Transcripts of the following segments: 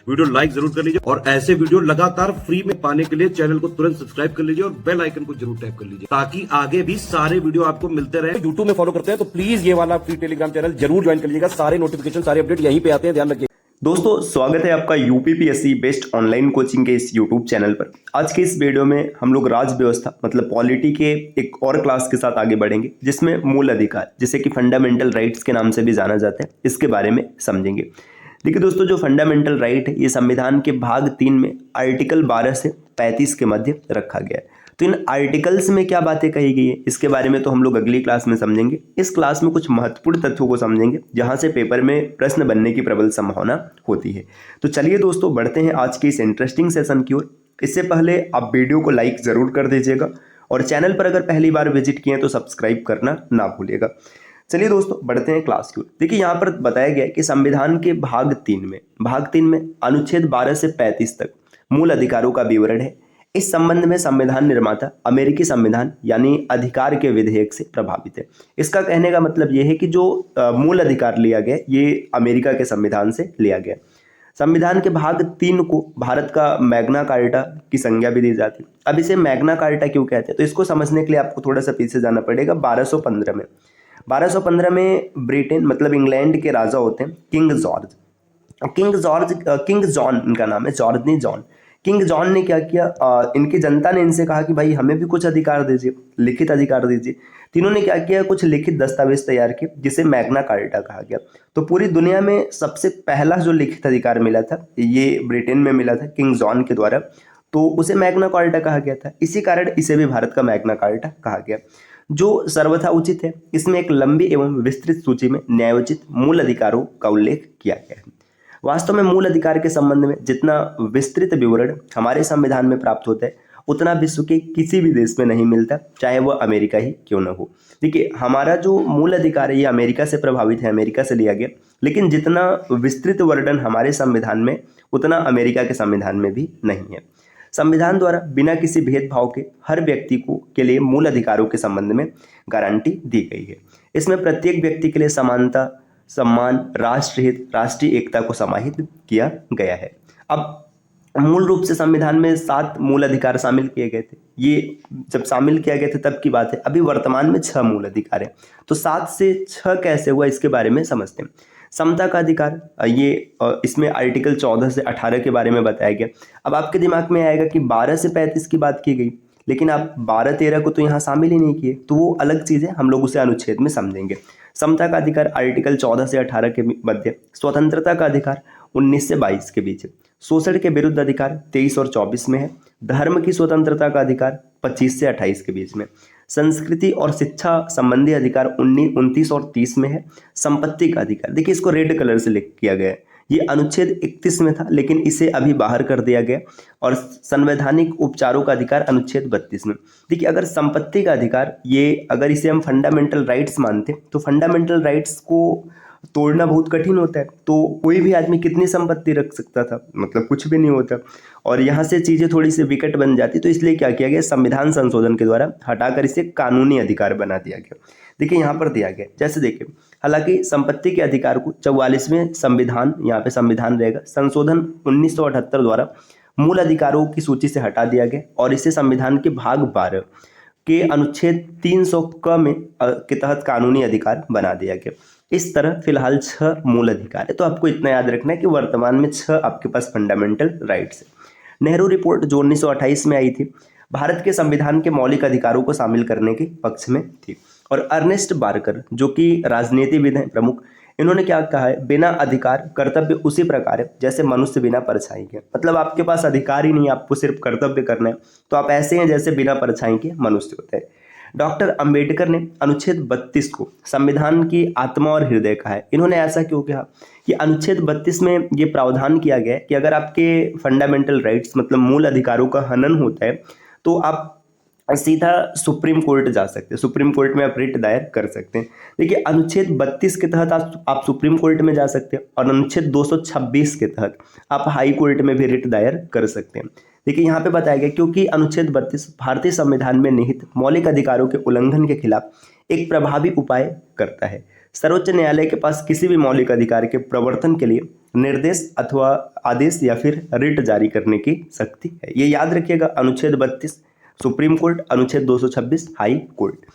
Video like जरूर कर लीजिए और ऐसे वीडियो लगातार फ्री में पाने के लिए चैनल को तुरंत सब्सक्राइब कर लीजिए और बेल आइकन को जरूर टैप कर लीजिए ताकि आगे भी सारे वीडियो आपको मिलते रहे। यूट्यूब में फॉलो करते हैं तो प्लीज ये वाला फ्री टेलीग्राम चैनल जरूर ज्वाइन कर लीजिएगा। सारे नोटिफिकेशन सारे अपडेट यहीं पे आते हैं, ध्यान रखिए। दोस्तों स्वागत है आपका यूपीपीएससी बेस्ट ऑनलाइन कोचिंग के इस यूट्यूब चैनल पर। आज के इस वीडियो में हम लोग राज्य व्यवस्था मतलब पॉलिटी के एक और क्लास के साथ आगे बढ़ेंगे जिसमें मूल अधिकार जिसे कि फंडामेंटल राइट्स के नाम से भी जाना जाता है, इसके बारे में समझेंगे। देखिए दोस्तों, जो फंडामेंटल राइट है ये संविधान के भाग 3 में आर्टिकल 12 से 35 के मध्य रखा गया है। तो इन आर्टिकल्स में क्या बातें कही गई है इसके बारे में तो हम लोग अगली क्लास में समझेंगे। इस क्लास में कुछ महत्वपूर्ण तथ्यों को समझेंगे जहां से पेपर में प्रश्न बनने की प्रबल संभावना होती है। तो चलिए दोस्तों बढ़ते हैं आज के इस इंटरेस्टिंग सेशन की ओर। इससे पहले आप वीडियो को लाइक जरूर कर दीजिएगा और चैनल पर अगर पहली बार विजिट किए तो सब्सक्राइब करना ना भूलिएगा। चलिए दोस्तों बढ़ते हैं क्लास की ओर। देखिए यहाँ पर बताया गया है कि संविधान के भाग 3 में अनुच्छेद 12 से 35 तक मूल अधिकारों का विवरण है। इस संबंध में संविधान निर्माता अमेरिकी संविधान यानी अधिकार के विधेयक से प्रभावित है। इसका कहने का मतलब यह है कि जो मूल अधिकार लिया गया ये अमेरिका के संविधान से लिया गया। संविधान के भाग 3 को भारत का मैग्ना कार्टा की संज्ञा भी दी जाती है। अब इसे मैग्ना कार्टा क्यों कहते हैं तो इसको समझने के लिए आपको थोड़ा सा पीछे जाना पड़ेगा। 1215 में ब्रिटेन मतलब इंग्लैंड के राजा होते हैं किंग जॉन इनका नाम है, जॉर्ज नहीं जॉन। किंग जॉन ने क्या किया, इनकी जनता ने इनसे कहा कि भाई हमें भी कुछ अधिकार दीजिए, लिखित अधिकार दीजिए। तीनों ने क्या किया, कुछ लिखित दस्तावेज तैयार किए जिसे मैग्ना कार्टा कहा गया। तो पूरी दुनिया में सबसे पहला जो लिखित अधिकार मिला था ये ब्रिटेन में मिला था किंग जॉन के द्वारा, तो उसे मैग्ना कार्टा कहा गया था। इसी कारण इसे भी भारत का मैग्ना कार्टा कहा गया, जो सर्वथा उचित है। इसमें एक लंबी एवं विस्तृत सूची में न्यायोचित मूल अधिकारों का उल्लेख किया गया है। वास्तव में मूल अधिकार के संबंध में जितना विस्तृत विवरण हमारे संविधान में प्राप्त होता है उतना विश्व के किसी भी देश में नहीं मिलता, चाहे वह अमेरिका ही क्यों न हो। देखिए हमारा जो मूल अधिकार है ये अमेरिका से प्रभावित है, अमेरिका से लिया गया, लेकिन जितना विस्तृत वर्णन हमारे संविधान में उतना अमेरिका के संविधान में भी नहीं है। संविधान द्वारा बिना किसी भेदभाव के हर व्यक्ति को के लिए मूल अधिकारों के संबंध में गारंटी दी गई है। इसमें प्रत्येक व्यक्ति के लिए समानता, सम्मान, राष्ट्रहित, राष्ट्रीय एकता को समाहित किया गया है। अब मूल रूप से संविधान में 7 मूल अधिकार शामिल किए गए थे। ये जब शामिल किया गया था तब की बात है। अभी वर्तमान में 6 मूल अधिकार है। तो 7 से 6 कैसे हुआ इसके बारे में समझते हैं। समता का अधिकार, ये इसमें आर्टिकल 14 से 18 के बारे में बताया गया। अब आपके दिमाग में आएगा कि 12 से 35 की बात की गई, लेकिन आप 12-13 को तो यहाँ शामिल ही नहीं किए, तो वो अलग चीज़ है, हम लोग उसे अनुच्छेद में समझेंगे। समता का अधिकार आर्टिकल 14 से 18 के मध्य, स्वतंत्रता का अधिकार 19 से 22 के बीच है, शोषण के विरुद्ध अधिकार 23 और 24 में है, धर्म की स्वतंत्रता का अधिकार 25 से 28 के बीच में, संस्कृति और शिक्षा संबंधी अधिकार 29 और 30 में है, संपत्ति का अधिकार, देखिए इसको रेड कलर से लिख किया गया है, ये अनुच्छेद 31 में था लेकिन इसे अभी बाहर कर दिया गया, और संवैधानिक उपचारों का अधिकार अनुच्छेद 32 में। देखिए अगर संपत्ति का अधिकार ये अगर इसे हम फंडामेंटल राइट्स मानते तो फंडामेंटल राइट्स को तोड़ना बहुत कठिन होता है। तो कोई भी आदमी कितनी संपत्ति रख सकता था, मतलब कुछ भी नहीं होता, और यहाँ से चीज़ें थोड़ी सी विकट बन जाती। तो इसलिए क्या किया गया, संविधान संशोधन के द्वारा हटाकर इसे कानूनी अधिकार बना दिया गया। देखिए यहाँ पर दिया गया, जैसे देखिए हालांकि संपत्ति के अधिकार को 44वें संविधान, यहाँ पे संविधान रहेगा, संशोधन 1978 द्वारा मूल अधिकारों की सूची से हटा दिया गया और इसे संविधान के भाग 12 के अनुच्छेद 300 क में के तहत कानूनी अधिकार बना दिया गया। इस तरह फिलहाल 6 मूल अधिकार है। तो आपको इतना याद रखना है कि वर्तमान में 6 आपके पास फंडामेंटल राइट्स है। नेहरू रिपोर्ट जो 1928 में आई थी भारत के संविधान के मौलिक अधिकारों को शामिल करने के पक्ष में थी, और अर्नेस्ट बार्कर जो कि राजनीतिविद हैं प्रमुख, इन्होंने क्या कहा है, बिना अधिकार कर्तव्य उसी प्रकार है जैसे मनुष्य बिना परछाई के। मतलब आपके पास अधिकार ही नहीं, आपको सिर्फ कर्तव्य करना है, तो आप ऐसे हैं जैसे बिना परछाई के मनुष्य होते हैं। डॉक्टर अंबेडकर ने अनुच्छेद 32 को संविधान की आत्मा और हृदय कहा है। इन्होंने ऐसा क्यों कहा कि अनुच्छेद 32 में ये प्रावधान किया गया है कि अगर आपके फंडामेंटल राइट्स मतलब मूल अधिकारों का हनन होता है तो आप सीधा सुप्रीम कोर्ट जा सकते हैं, सुप्रीम कोर्ट में आप रिट दायर कर सकते हैं। देखिए अनुच्छेद 32 के तहत आप सुप्रीम कोर्ट में जा सकते हैं, और अनुच्छेद 226 के तहत आप हाई कोर्ट में भी रिट दायर कर सकते हैं। देखिए यहाँ पे बताया गया क्योंकि अनुच्छेद 32 भारतीय संविधान में निहित मौलिक अधिकारों के उल्लंघन के खिलाफ एक प्रभावी उपाय करता है। सर्वोच्च न्यायालय के पास किसी भी मौलिक अधिकार के प्रवर्तन के लिए निर्देश अथवा आदेश या फिर रिट जारी करने की शक्ति है। ये याद रखिएगा, अनुच्छेद 32 सुप्रीम कोर्ट, अनुच्छेद 226 हाई कोर्ट।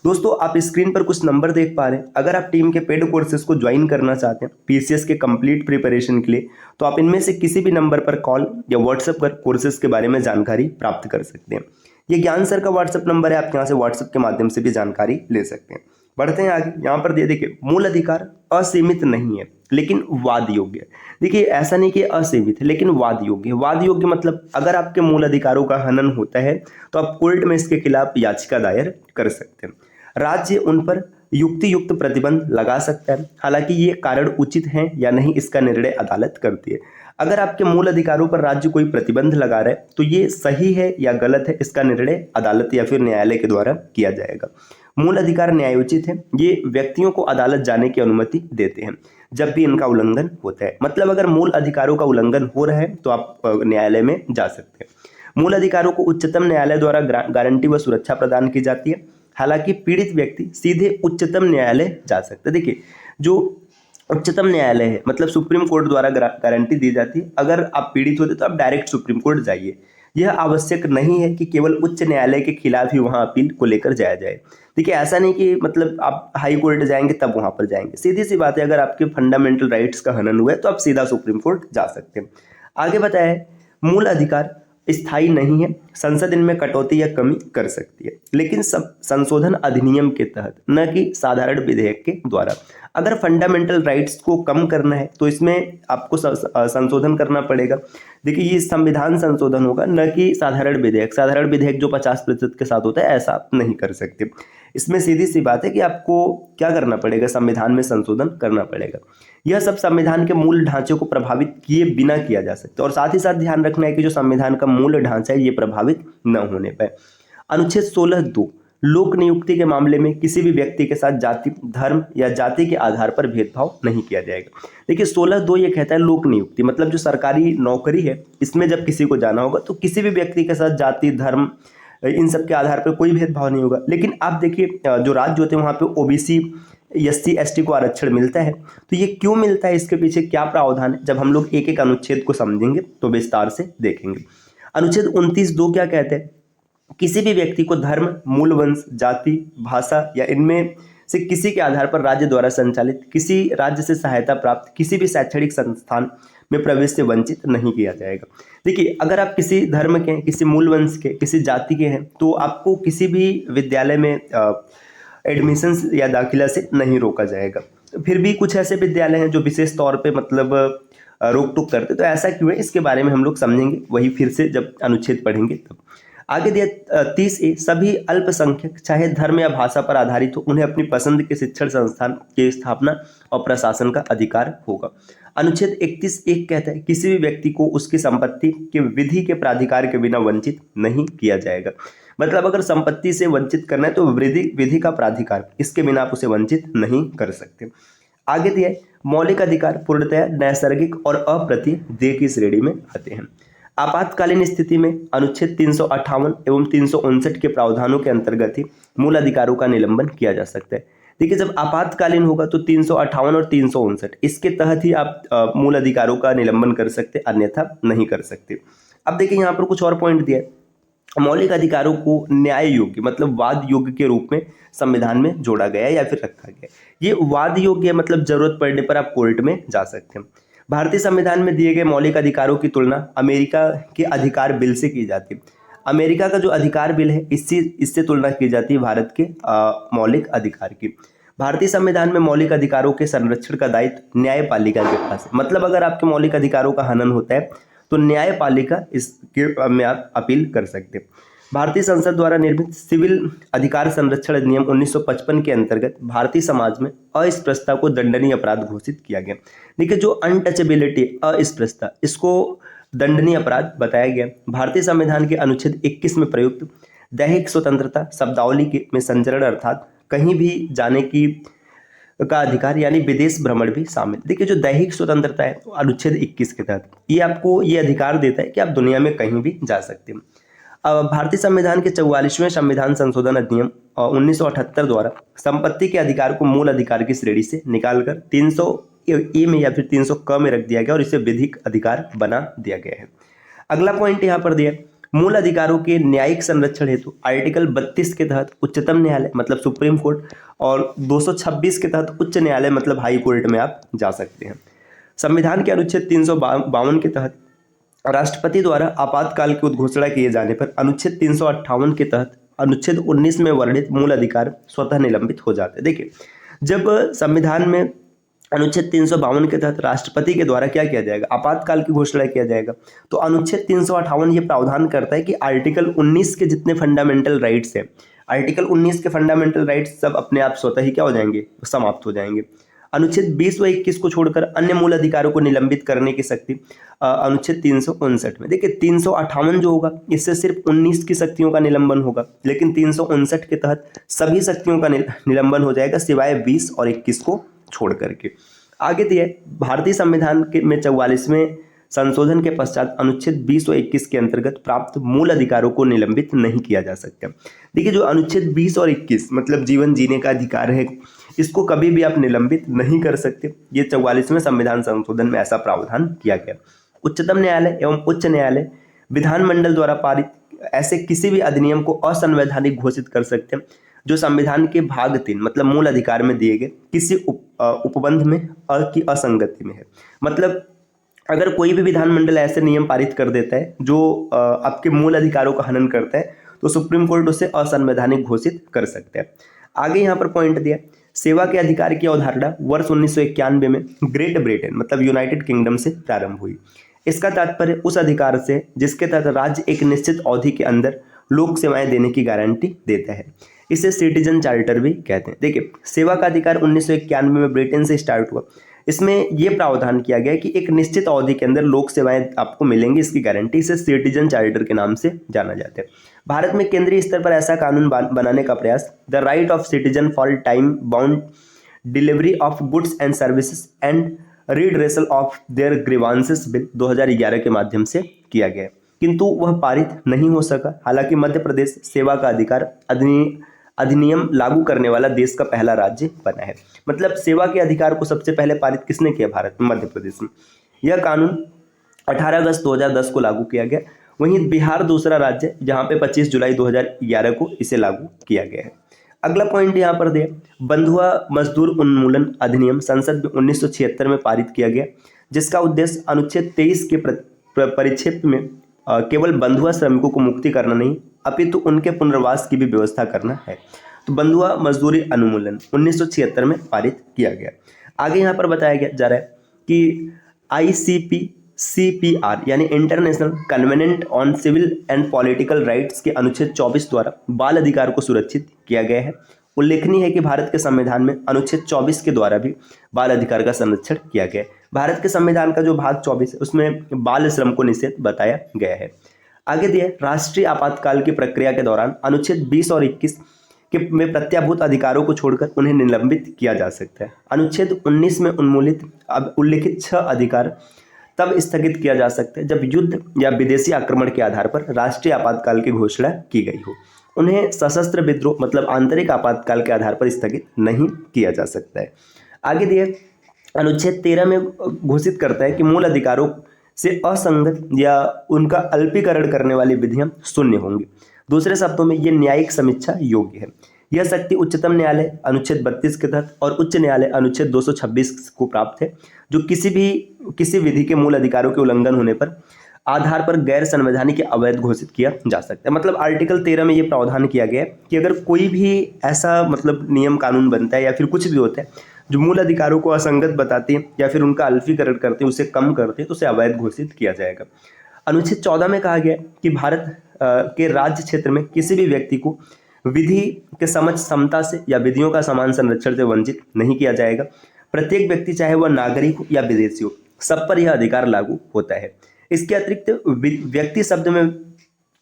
दोस्तों आप स्क्रीन पर कुछ नंबर देख पा रहे हैं। अगर आप टीम के पेड कोर्सेज को ज्वाइन करना चाहते हैं पीसीएस के कंप्लीट प्रिपरेशन के लिए, तो आप इनमें से किसी भी नंबर पर कॉल या व्हाट्सएप कर कोर्सेज के बारे में जानकारी प्राप्त कर सकते हैं। ये ज्ञान सर का व्हाट्सएप नंबर है, आप यहाँ से व्हाट्सएप के माध्यम से भी जानकारी ले सकते हैं। बढ़ते हैं आगे। यहाँ पर देखिए, मूल अधिकार असीमित नहीं है लेकिन वाद योग्य है। देखिए ऐसा नहीं कि असीमित है लेकिन वाद योग्य है। वाद योग्य मतलब अगर आपके मूल अधिकारों का हनन होता है तो आप कोर्ट में इसके खिलाफ याचिका दायर कर सकते हैं। राज्य उन पर युक्तियुक्त प्रतिबंध लगा सकता है, हालांकि ये कारण उचित है या नहीं इसका निर्णय अदालत करती है। अगर आपके मूल अधिकारों पर राज्य कोई प्रतिबंध लगा रहा है तो ये सही है या गलत है, इसका निर्णय अदालत या फिर न्यायालय के द्वारा किया जाएगा। मूल अधिकार न्यायोचित है, ये व्यक्तियों को अदालत जाने की अनुमति देते हैं जब भी इनका उल्लंघन होता है। मतलब अगर मूल अधिकारों का उल्लंघन हो रहा है तो आप न्यायालय में जा सकते हैं। मूल अधिकारों को उच्चतम न्यायालय द्वारा गारंटी व सुरक्षा प्रदान की जाती है, हालांकि पीड़ित व्यक्ति सीधे उच्चतम न्यायालय जा सकते हैं। देखिए जो उच्चतम न्यायालय है मतलब सुप्रीम कोर्ट द्वारा गारंटी दी जाती है, अगर आप पीड़ित होते तो आप डायरेक्ट सुप्रीम कोर्ट जाइए। यह आवश्यक नहीं है कि केवल उच्च न्यायालय के खिलाफ ही वहां अपील को लेकर जाया जाए। देखिए ऐसा नहीं कि मतलब आप हाई कोर्ट जाएंगे तब वहां पर जाएंगे। सीधी सी बात है, अगर आपके फंडामेंटल राइट्स का हनन हुआ है तो आप सीधा सुप्रीम कोर्ट जा सकते हैं। आगे बताया मूल अधिकार स्थायी नहीं है, संसद इनमें कटौती या कमी कर सकती है, लेकिन सब संशोधन अधिनियम के तहत, न कि साधारण विधेयक के द्वारा। अगर फंडामेंटल राइट्स को कम करना है तो इसमें आपको संशोधन करना पड़ेगा। देखिए ये संविधान संशोधन होगा, न कि साधारण विधेयक। साधारण विधेयक जो 50% के साथ होता है ऐसा आप नहीं कर सकते। इसमें सीधी सी बात है कि आपको क्या करना पड़ेगा, संविधान में संशोधन करना पड़ेगा। यह सब संविधान के मूल ढांचे को प्रभावित किए बिना किया जा सकता है, और साथ ही साथ ध्यान रखना है कि जो संविधान का मूल ढांचा है ये प्रभावित न होने पाए। अनुच्छेद 16(2) लोक नियुक्ति के मामले में किसी भी व्यक्ति के साथ जाति, धर्म या जाति के आधार पर भेदभाव नहीं किया जाएगा। देखिए 16(2) ये कहता है लोक नियुक्ति मतलब जो सरकारी नौकरी है इसमें जब किसी को जाना होगा तो किसी भी व्यक्ति के साथ जाति, धर्म इन सब के आधार पर कोई भेदभाव नहीं होगा। लेकिन आप देखिए जो राज्य होते हैं वहाँ पे ओबीसी, एससी, एसटी को आरक्षण मिलता है। तो ये क्यों मिलता है, इसके पीछे क्या प्रावधान है, जब हम लोग एक एक अनुच्छेद को समझेंगे तो विस्तार से देखेंगे। अनुच्छेद 29(2) क्या कहते हैं, किसी भी व्यक्ति को धर्म, मूल वंश, जाति, भाषा या इनमें से किसी के आधार पर राज्य द्वारा संचालित किसी राज्य से सहायता प्राप्त किसी भी शैक्षणिक संस्थान में प्रवेश से वंचित नहीं किया जाएगा। देखिए अगर आप किसी धर्म के, किसी मूल वंश के, किसी जाति के हैं तो आपको किसी भी विद्यालय में एडमिशन या दाखिला से नहीं रोका जाएगा। फिर भी कुछ ऐसे विद्यालय हैं जो विशेष तौर पे मतलब रोक टोक करते, तो ऐसा क्यों है इसके बारे में हम लोग समझेंगे वही फिर से जब अनुच्छेद पढ़ेंगे तब। आगे दिया 30(a) सभी अल्पसंख्यक चाहे धर्म या भाषा पर आधारित हो उन्हें अपनी पसंद के शिक्षण संस्थान की स्थापना और प्रशासन का अधिकार होगा। अनुच्छेद 31(1) कहता है किसी भी व्यक्ति को उसकी संपत्ति के विधि के प्राधिकार के बिना वंचित नहीं किया जाएगा। मतलब अगर संपत्ति से वंचित करना है तो विधि का प्राधिकार, इसके बिना आप उसे वंचित नहीं कर सकते। आगे दिया मौलिक अधिकार पूर्णतया नैसर्गिक और अप्रतिदेय की श्रेणी में आते हैं। आपातकालीन स्थिति में अनुच्छेद 358 एवं 359 के प्रावधानों के अंतर्गत ही मूल अधिकारों का निलंबन किया जा सकता है। देखिए जब आपातकालीन होगा तो 358 और 359 इसके तहत ही आप मूल अधिकारों का निलंबन कर सकते, अन्यथा नहीं कर सकते। अब देखिए यहाँ पर कुछ और पॉइंट दिया है। मौलिक अधिकारों को न्याय योग्य मतलब वाद योग्य के रूप में संविधान में जोड़ा गया या फिर रखा गया। ये वाद योग्य मतलब जरूरत पड़ने पर आप कोर्ट में जा सकते हैं। भारतीय संविधान में दिए गए मौलिक अधिकारों की तुलना अमेरिका के अधिकार बिल से की जाती है। अमेरिका का जो अधिकार बिल है इससे तुलना की जाती है भारत के मौलिक अधिकार की। भारतीय संविधान में मौलिक अधिकारों के संरक्षण का दायित्व न्यायपालिका के पास है। मतलब अगर आपके मौलिक अधिकारों का हनन होता है तो न्यायपालिका इसके में आप अपील कर सकते हैं। भारतीय संसद द्वारा निर्मित सिविल अधिकार संरक्षण अधिनियम 1955 के अंतर्गत भारतीय समाज में अस्पृश्यता को दंडनीय अपराध घोषित किया गया। देखिए जो अनटचेबिलिटी, अस्पृश्यता, इसको दंडनीय अपराध बताया गया। भारतीय संविधान के अनुच्छेद 21 में प्रयुक्त दैहिक स्वतंत्रता शब्दावली में संचरण अर्थात कहीं भी जाने की का अधिकार यानी विदेश भ्रमण भी शामिल। देखिए जो दैहिक स्वतंत्रता है अनुच्छेद 21 के तहत ये आपको ये अधिकार देता है कि आप दुनिया में कहीं भी जा सकते हैं। भारतीय संविधान के 44वें संविधान संशोधन अधिनियम 1978 द्वारा संपत्ति के अधिकार को मूल अधिकार की श्रेणी से निकालकर 300 ए में या फिर 300 क में रख दिया गया और इसे विधिक अधिकार बना दिया गया है। अगला पॉइंट यहाँ पर दिया है, मूल अधिकारों के न्यायिक संरक्षण हेतु आर्टिकल 32 के तहत उच्चतम न्यायालय मतलब सुप्रीम कोर्ट और 226 के तहत उच्च न्यायालय मतलब हाई कोर्ट में आप जा सकते हैं। संविधान के अनुच्छेद 352 के तहत राष्ट्रपति द्वारा आपातकाल की उद्घोषणा किए जाने पर अनुच्छेद 358 के तहत अनुच्छेद 19 में वर्णित मूल अधिकार स्वतः निलंबित हो जाते हैं। देखिए, जब संविधान में अनुच्छेद 352 के तहत राष्ट्रपति के द्वारा क्या किया जाएगा, आपातकाल की घोषणा किया जाएगा, तो अनुच्छेद 358 ये प्रावधान करता है कि आर्टिकल 19 के जितने फंडामेंटल राइट्स हैं, आर्टिकल 19 के फंडामेंटल राइट्स सब अपने आप स्वतः ही क्या हो जाएंगे, समाप्त हो जाएंगे। अनुच्छेद 20 व 21 को छोड़कर अन्य मूल अधिकारों को निलंबित करने की शक्ति अनुच्छेद 359 में। देखिए, 358 जो होगा इससे सिर्फ 19 की शक्तियों का निलंबन होगा, लेकिन 359 के तहत सभी शक्तियों का निलंबन हो जाएगा सिवाय 20 और 21 को छोड़ करके। आगे दिए भारतीय संविधान के में 44वें संशोधन के पश्चात अनुच्छेद 20 और 21 के अंतर्गत प्राप्त मूल अधिकारों को निलंबित नहीं किया जा सकता। देखिए, जो अनुच्छेद 20 और 21 मतलब जीवन जीने का अधिकार है, इसको कभी भी आप निलंबित नहीं कर सकते। ये 44वें संविधान संशोधन में ऐसा प्रावधान किया गया। उच्चतम न्यायालय एवं उच्च न्यायालय विधानमंडल द्वारा पारित ऐसे किसी भी अधिनियम को असंवैधानिक घोषित कर सकते हैं जो संविधान के भाग 3 मतलब मूल अधिकार में दिए गए किसी उपबंध में की असंगति में है। मतलब अगर कोई भी विधानमंडल ऐसे नियम पारित कर देता है जो आपके मूल अधिकारों का हनन करता है, तो सुप्रीम कोर्ट उसे असंवैधानिक घोषित कर सकता है। आगे यहाँ पर पॉइंट दिया, सेवा के अधिकार की अवधारणा वर्ष 1991 में ग्रेट ब्रिटेन मतलब यूनाइटेड किंगडम से प्रारंभ हुई। इसका तात्पर्य उस अधिकार से जिसके तहत राज्य एक निश्चित अवधि के अंदर लोक सेवाएं देने की गारंटी देता है। इसे सिटीजन चार्टर भी कहते हैं। देखिए, सेवा का अधिकार 1991 में ब्रिटेन से स्टार्ट हुआ। इसमें यह प्रावधान किया गया कि एक निश्चित अवधि के अंदर लोक सेवाएं आपको मिलेंगी, इसकी गारंटी। इसे सिटीजन चार्टर के नाम से जाना जाता है। भारत में केंद्रीय स्तर पर ऐसा कानून बनाने का प्रयास the right of citizen for time bound delivery of goods and services and redressal of their grievances bill 2011 के माध्यम से किया गया, किंतु वह पारित नहीं हो सका। हालांकि मध्य प्रदेश सेवा का अधिकार अधिनियम लागू करने वाला देश का पहला राज्य बना है। मतलब सेवा के अधिकार को सबसे पहले पारित किसने किया? भारत में, मध्य प्रदेश में। यह कानून 18 अगस्त 2010 को लागू किया गया। वहीं बिहार दूसरा राज्य जहां पे 25 जुलाई 2011 को इसे लागू किया गया है। अगला पॉइंट यहाँ पर दे, बंधुआ मजदूर उन्मूलन अधिनियम संसद में 1976 में पारित किया गया, जिसका उद्देश्य अनुच्छेद 23 के परिक्षेप में केवल बंधुआ श्रमिकों को मुक्ति करना नहीं अपितु उनके पुनर्वास की भी व्यवस्था करना है। तो बंधुआ मजदूरी अनुमूलन 1976 में पारित किया गया। आगे यहाँ पर बताया गया जा रहा है कि ICPCPR यानी international covenant on civil and political rights के अनुच्छेद 24 द्वारा बाल अधिकार को सुरक्षित किया गया है। उल्लेखनीय है कि भारत के संविधान में अनुच्छेद 24 के द्वारा भी बाल अधिकार का संरक्षण किया गया है। भारत के संविधान का जो भाग 24 है उसमें बाल श्रम को निषेध बताया गया है। आगे दिए, राष्ट्रीय आपातकाल की प्रक्रिया के दौरान अनुच्छेद 20 और 21 में प्रत्याभूत अधिकारों को छोड़कर उन्हें निलंबित किया जा सकता है। अनुच्छेद 19 में उल्लिखित 6 अधिकार तब स्थगित किया जा सकता है जब युद्ध या विदेशी आक्रमण के आधार पर राष्ट्रीय आपातकाल की घोषणा की गई हो। उन्हें सशस्त्र विद्रोह मतलब आंतरिक आपातकाल के आधार पर स्थगित नहीं किया जा सकता है। आगे दिए, अनुच्छेद 13 में घोषित करता है कि मूल अधिकारों से असंगत या उनका अल्पीकरण करने वाली विधियां शून्य होंगी। दूसरे शब्दों में यह न्यायिक समीक्षा योग्य है। यह शक्ति उच्चतम न्यायालय अनुच्छेद 32 के तहत और उच्च न्यायालय अनुच्छेद 226 को प्राप्त है, जो किसी विधि के मूल अधिकारों के उल्लंघन होने पर आधार पर गैर संवैधानिक या अवैध घोषित किया जा सकता है। मतलब आर्टिकल 13 में यह प्रावधान किया गया है कि अगर कोई भी ऐसा मतलब नियम कानून बनता है या फिर कुछ भी होता है जो मूल अधिकारों को असंगत बताते हैं या फिर उनका अल्पीकरण करते हैं, उसे कम करते हैं, तो उसे अवैध घोषित किया जाएगा। अनुच्छेद 14 में कहा गया कि भारत के राज्य क्षेत्र में किसी भी व्यक्ति को विधि के समझ समता से या विधियों का समान संरक्षण से वंचित नहीं किया जाएगा। प्रत्येक व्यक्ति चाहे वह नागरिक हो या विदेशी हो, सब पर यह अधिकार लागू होता है। इसके अतिरिक्त व्यक्ति शब्द में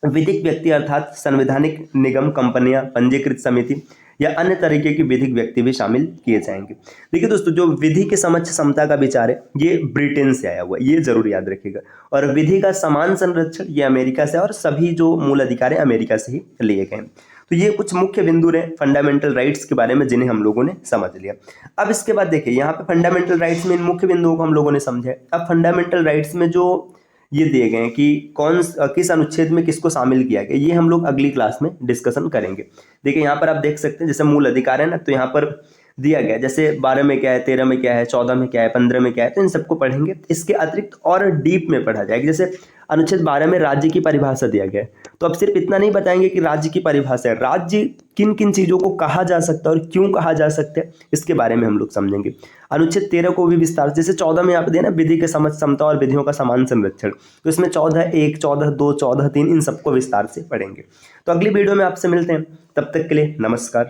विधिक व्यक्ति अर्थात संवैधानिक निगम, कंपनियां, पंजीकृत समिति या अन्य तरीके के विधिक व्यक्ति भी शामिल किए जाएंगे। देखिए दोस्तों, जो विधि के समक्ष समता का विचार है ये ब्रिटेन से आया हुआ है, ये जरूर याद रखिएगा। और विधि का समान संरक्षण ये अमेरिका से, और सभी जो मूल अधिकार है अमेरिका से ही लिए गए। तो ये कुछ मुख्य बिंदु रहे फंडामेंटल राइट्स के बारे में जिन्हें हम लोगों ने समझ लिया। अब इसके बाद देखिए यहाँ पे फंडामेंटल राइट्स में इन मुख्य बिंदुओं को हम लोगों ने समझा है। अब फंडामेंटल राइट्स में जो ये दिए गए हैं कि किस अनुच्छेद में किसको शामिल किया गया, ये हम लोग अगली क्लास में डिस्कशन करेंगे। देखिए यहाँ पर आप देख सकते हैं जैसे मूल अधिकार है ना, तो यहाँ पर दिया गया जैसे 12 में क्या है, 13 में क्या है, 14 में क्या है, 15 में क्या है, तो इन सबको पढ़ेंगे। इसके अतिरिक्त और डीप में पढ़ा जाएगा। जैसे अनुच्छेद 12 में राज्य की परिभाषा दिया गया है, तो अब सिर्फ इतना नहीं बताएंगे कि राज्य की परिभाषा है, राज्य किन किन चीज़ों को कहा जा सकता है और क्यों कहा जा सकता है, इसके बारे में हम लोग समझेंगे। अनुच्छेद 13 को भी विस्तार, जैसे 14 में आप देना विधि के समक्ष समता और विधियों का समान संरक्षण, तो इसमें 14(1), 14(2), 14(3) इन सबको विस्तार से पढ़ेंगे। तो अगली वीडियो में आपसे मिलते हैं, तब तक के लिए नमस्कार।